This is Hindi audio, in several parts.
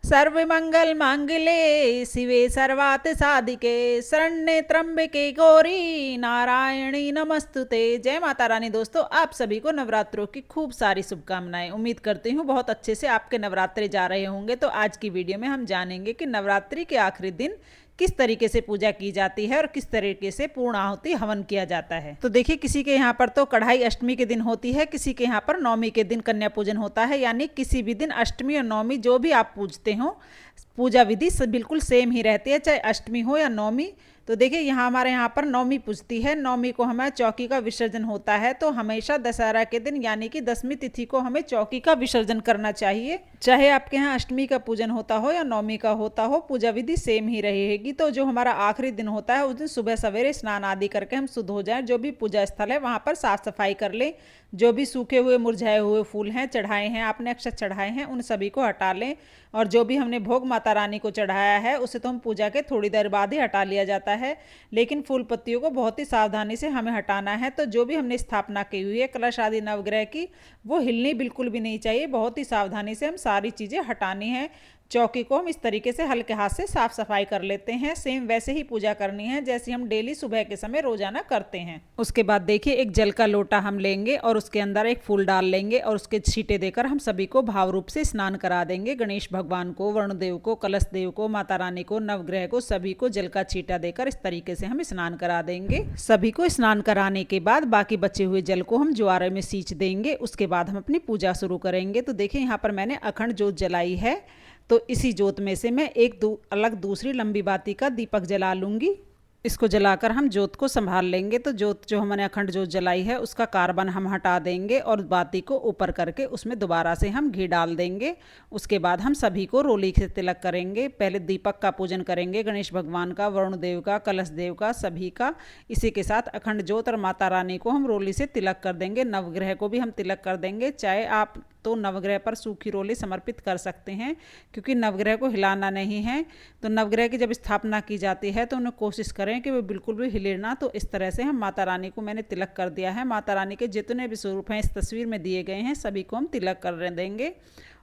सर्वमंगल मांगल्ये शिवे सर्वार्थ साधिके शरण्ये त्र्यंबके गौरी नारायणी नमस्तुते। जय माता रानी। दोस्तों, आप सभी को नवरात्रों की खूब सारी शुभकामनाएं। उम्मीद करती हूँ बहुत अच्छे से आपके नवरात्रे जा रहे होंगे। तो आज की वीडियो में हम जानेंगे कि नवरात्रि के आखिरी दिन किस तरीके से पूजा की जाती है और किस तरीके से पूर्ण आहुति हवन किया जाता है। तो देखिए, किसी के यहाँ पर तो कढ़ाई अष्टमी के दिन होती है, किसी के यहाँ पर नवमी के दिन कन्या पूजन होता है। यानी किसी भी दिन अष्टमी और नवमी जो भी आप पूजते हो, पूजा विधि बिल्कुल सेम ही रहती है, चाहे अष्टमी हो या नवमी। तो देखिए, यहाँ हमारे यहाँ पर नवमी पूजती है। नवमी को हमें चौकी का विसर्जन होता है। तो हमेशा दशहरा के दिन यानी कि दसवीं तिथि को हमें चौकी का विसर्जन करना चाहिए। चाहे आपके यहाँ अष्टमी का पूजन होता हो या नवमी का होता हो, पूजा विधि सेम ही रहेगी। तो जो हमारा आखिरी दिन होता है, उस दिन सुबह सवेरे स्नान आदि करके हम शुद्ध हो जाएं। जो भी पूजा स्थल है वहाँ पर साफ सफाई कर लें। जो भी सूखे हुए मुरझाए हुए फूल हैं, चढ़ाए हैं आपने, अक्षत चढ़ाए हैं, उन सभी को हटा लें। और जो भी हमने भोग माता रानी को चढ़ाया है, उसे तो हम पूजा के थोड़ी देर बाद ही हटा लिया जाता है। लेकिन फूल पत्तियों को बहुत ही सावधानी से हमें हटाना है। तो जो भी हमने स्थापना की हुई है कलश आदि नवग्रह की, वो हिलनी बिल्कुल भी नहीं चाहिए। बहुत ही सावधानी से हम सारी चीज़ें हटानी है। चौकी को हम इस तरीके से हल्के हाथ से साफ सफाई कर लेते हैं। सेम वैसे ही पूजा करनी है जैसे हम डेली सुबह के समय रोजाना करते हैं। उसके बाद देखिए, एक जल का लोटा हम लेंगे और उसके अंदर एक फूल डाल लेंगे और उसके छींटे देकर हम सभी को भाव रूप से स्नान करा देंगे। गणेश भगवान को, वरुण देव को, कलश देव को, माता रानी को, नवग्रह को, सभी को जल का छींटा देकर इस तरीके से हम स्नान करा देंगे। सभी को स्नान कराने के बाद बाकी बचे हुए जल को हम ज्वारे में सींच देंगे। उसके बाद हम अपनी पूजा शुरू करेंगे। तो देखिए, यहाँ पर मैंने अखंड जोत जलाई है। तो इसी जोत में से मैं एक अलग दूसरी लंबी बाती का दीपक जला लूँगी। इसको जलाकर हम जोत को संभाल लेंगे। तो जोत जो हमने अखंड जोत जलाई है, उसका कार्बन हम हटा देंगे और बाती को ऊपर करके उसमें दोबारा से हम घी डाल देंगे। उसके बाद हम सभी को रोली से तिलक करेंगे। पहले दीपक का पूजन करेंगे, गणेश भगवान का, वरुण देव का, कलश देव का, सभी का। इसी के साथ अखंड जोत और माता रानी को हम रोली से तिलक कर देंगे। नवग्रह को भी हम तिलक कर देंगे। चाहे आप तो नवग्रह पर सूखी रोली समर्पित कर सकते हैं, क्योंकि नवग्रह को हिलाना नहीं है। तो नवग्रह की जब स्थापना की जाती है तो उन्हें कोशिश करें कि वो बिल्कुल भी हिले ना। तो इस तरह से हम माता रानी को मैंने तिलक कर दिया है। माता रानी के जितने भी स्वरूप हैं इस तस्वीर में दिए गए हैं, सभी को हम तिलक कर देंगे।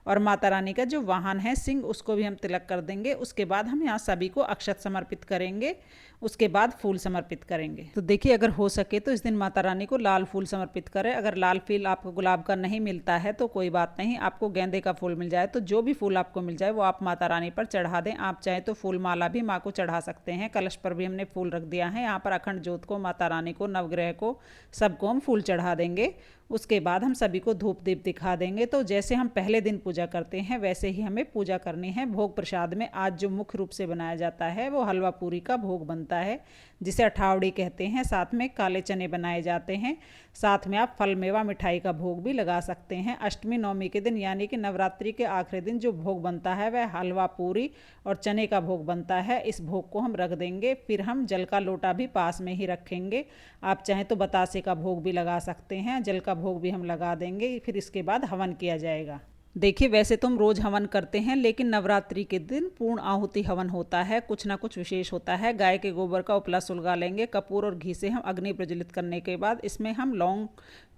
और माता रानी का जो वाहन है सिंह, उसको भी हम तिलक कर देंगे। उसके बाद हम यहाँ सभी को अक्षत समर्पित करेंगे। उसके बाद फूल समर्पित करेंगे। तो देखिए, अगर हो सके तो इस दिन माता रानी को लाल फूल समर्पित करें। अगर लाल फूल आपको गुलाब का नहीं मिलता है तो कोई बात नहीं, आपको गेंदे का फूल मिल जाए तो जो भी फूल आपको मिल जाए वो आप माता रानी पर चढ़ा दें। आप चाहे तो फूल माला भी माँ को चढ़ा सकते हैं। कलश पर भी हमने फूल रख दिया है। यहाँ पर अखंड जोत को, माता रानी को, नवग्रह को, सबको हम फूल चढ़ा देंगे। उसके बाद हम सभी को धूप दीप दिखा देंगे। तो जैसे हम पहले दिन पूजा करते हैं वैसे ही हमें पूजा करनी है। भोग प्रसाद में आज जो मुख्य रूप से बनाया जाता है वो हलवा पूरी का भोग बनता है, जिसे अठावड़ी कहते हैं। साथ में काले चने बनाए जाते हैं। साथ में आप फल मेवा मिठाई का भोग भी लगा सकते हैं। अष्टमी नवमी के दिन यानी कि नवरात्रि के आखिरी दिन जो भोग बनता है वह हलवा पूरी और चने का भोग बनता है। इस भोग को हम रख देंगे। फिर हम जल का लोटा भी पास में ही रखेंगे। आप चाहें तो बतासे का भोग भी लगा सकते हैं, जल का भोग भी हम लगा देंगे। फिर इसके बाद हवन किया जाएगा। देखिए, वैसे तो हम रोज हवन करते हैं, लेकिन नवरात्रि के दिन पूर्ण आहुति हवन होता है। कुछ ना कुछ विशेष होता है। गाय के गोबर का उपला सुलगा लेंगे। कपूर और घी से हम अग्नि प्रज्वलित करने के बाद इसमें हम लौंग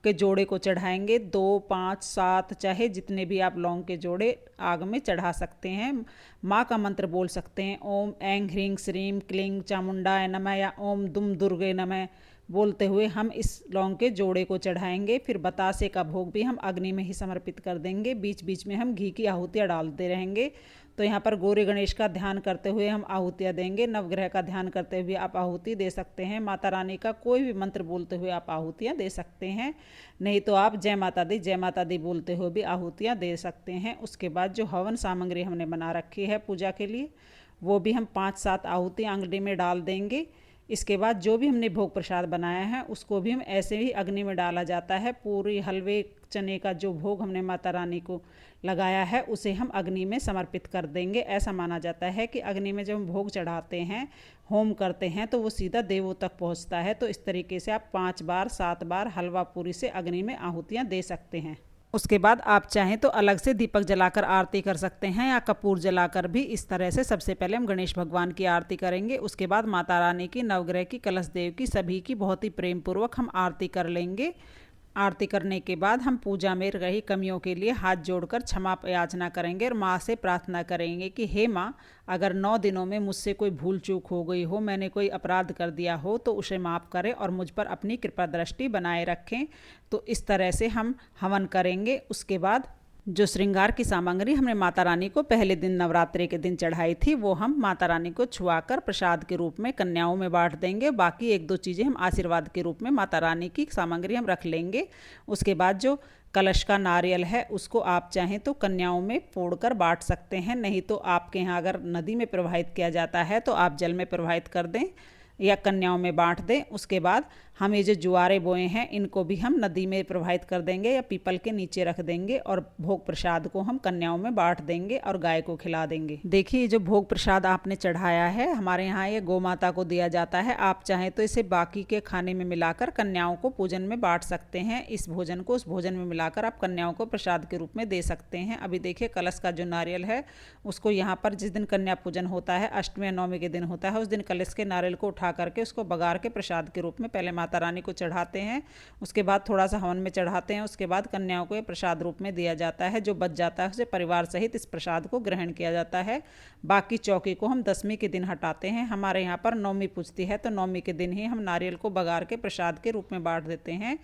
के जोड़े को चढ़ाएंगे। 2, 5, 7, चाहे जितने भी आप लौंग के जोड़े आग में चढ़ा सकते हैं। माँ का मंत्र बोल सकते हैं, ओम ऐं ह्रीं श्रीं क्लीं चामुंडाय नमः या ओम दुम दुर्गे नमः बोलते हुए हम इस लौंग के जोड़े को चढ़ाएंगे। फिर बतासे का भोग भी हम अग्नि में ही समर्पित कर देंगे। बीच बीच में हम घी की आहुतियाँ डालते रहेंगे। तो यहाँ पर गौरी गणेश का ध्यान करते हुए हम आहुतियाँ देंगे। नवग्रह का ध्यान करते हुए आप आहुति दे सकते हैं। माता रानी का कोई भी मंत्र बोलते हुए आप आहुतियाँ दे सकते हैं। नहीं तो आप जय माता दी बोलते हुए भी आहुतियाँ दे सकते हैं। उसके बाद जो हवन सामग्री हमने बना रखी है पूजा के लिए, वो भी हम 5-7 आहुतियाँ अग्नि में डाल देंगे। इसके बाद जो भी हमने भोग प्रसाद बनाया है उसको भी हम ऐसे ही अग्नि में डाला जाता है। पूरी हलवे चने का जो भोग हमने माता रानी को लगाया है उसे हम अग्नि में समर्पित कर देंगे। ऐसा माना जाता है कि अग्नि में जब हम भोग चढ़ाते हैं, होम करते हैं, तो वो सीधा देवों तक पहुंचता है। तो इस तरीके से आप 5 बार 7 बार हलवा पूरी से अग्नि में आहुतियाँ दे सकते हैं। उसके बाद आप चाहें तो अलग से दीपक जलाकर आरती कर सकते हैं या कपूर जलाकर भी। इस तरह से सबसे पहले हम गणेश भगवान की आरती करेंगे। उसके बाद माता रानी की, नवग्रह की, कलश देव की, सभी की बहुत ही प्रेम पूर्वक हम आरती कर लेंगे। आरती करने के बाद हम पूजा में रही कमियों के लिए हाथ जोड़कर क्षमा याचना करेंगे और माँ से प्रार्थना करेंगे कि हे माँ, अगर 9 दिनों में मुझसे कोई भूल चूक हो गई हो, मैंने कोई अपराध कर दिया हो, तो उसे माफ़ करें और मुझ पर अपनी कृपा दृष्टि बनाए रखें। तो इस तरह से हम हवन करेंगे। उसके बाद जो श्रृंगार की सामग्री हमने माता रानी को पहले दिन नवरात्रि के दिन चढ़ाई थी, वो हम माता रानी को छुआकर प्रसाद के रूप में कन्याओं में बांट देंगे। बाकी 1-2 चीज़ें हम आशीर्वाद के रूप में माता रानी की सामग्री हम रख लेंगे। उसके बाद जो कलश का नारियल है उसको आप चाहें तो कन्याओं में फोड़कर बांट सकते हैं, नहीं तो आपके यहाँ अगर नदी में प्रवाहित किया जाता है तो आप जल में प्रवाहित कर दें या कन्याओं में बांट दें। उसके बाद हम ये जो जुआरे बोए हैं इनको भी हम नदी में प्रवाहित कर देंगे या पीपल के नीचे रख देंगे और भोग प्रसाद को हम कन्याओं में बांट देंगे और गाय को खिला देंगे। देखिए, ये जो भोग प्रसाद आपने चढ़ाया है, हमारे यहाँ ये गौ माता को दिया जाता है। आप चाहें तो इसे बाकी के खाने में मिलाकर कन्याओं को पूजन में बांट सकते हैं। इस भोजन को उस भोजन में मिलाकर आप कन्याओं को प्रसाद के रूप में दे सकते हैं। अभी देखिए, कलश का जो नारियल है उसको यहाँ पर जिस दिन कन्या पूजन होता है, अष्टमी या नवमी के दिन होता है, उस दिन कलश के नारियल को उठा करके उसको बगार के प्रसाद के रूप में पहले माता रानी को चढ़ाते हैं, उसके बाद थोड़ा सा हवन में चढ़ाते हैं, उसके बाद कन्याओं को ये प्रसाद रूप में दिया जाता है। जो बच जाता है उसे परिवार सहित इस प्रसाद को ग्रहण किया जाता है। बाकी चौकी को हम 10वीं के दिन हटाते हैं। हमारे यहाँ पर नवमी पूजती है तो नवमी के दिन ही हम नारियल को बगार के प्रसाद के रूप में बांट देते हैं।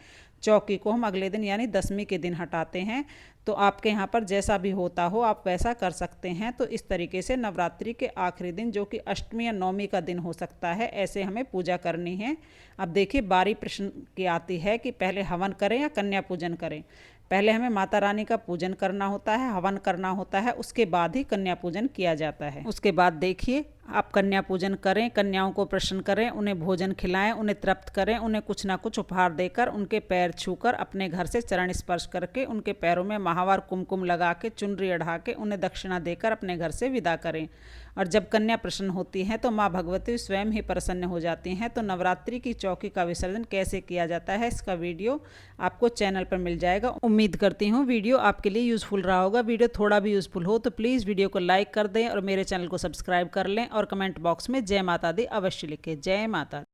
चौकी को हम अगले दिन यानी 10वीं के दिन हटाते हैं। तो आपके यहाँ पर जैसा भी होता हो आप वैसा कर सकते हैं। तो इस तरीके से नवरात्रि के आखिरी दिन, जो कि अष्टमी या नवमी का दिन हो सकता है, ऐसे हमें पूजा करनी है। अब देखिए, बारी प्रश्न की आती है कि पहले हवन करें या कन्या पूजन करें। पहले हमें माता रानी का पूजन करना होता है, हवन करना होता है, उसके बाद ही कन्या पूजन किया जाता है। उसके बाद देखिए, आप कन्या पूजन करें, कन्याओं को प्रसन्न करें, उन्हें भोजन खिलाएं, उन्हें तृप्त करें, उन्हें कुछ ना कुछ उपहार देकर, उनके पैर छूकर, अपने घर से चरण स्पर्श करके, उनके पैरों में महावर कुमकुम लगा के, चुनरी अढ़ा के, उन्हें दक्षिणा देकर अपने घर से विदा करें। और जब कन्या प्रसन्न होती हैं तो माँ भगवती स्वयं ही प्रसन्न हो जाती हैं। तो नवरात्रि की चौकी का विसर्जन कैसे किया जाता है, इसका वीडियो आपको चैनल पर मिल जाएगा। उम्मीद करती हूँ वीडियो आपके लिए यूज़फुल रहा होगा। वीडियो थोड़ा भी यूज़फुल हो तो प्लीज़ वीडियो को लाइक कर दें और मेरे चैनल को सब्सक्राइब कर लें और कमेंट बॉक्स में जय माता दी अवश्य लिखें। जय माता दी।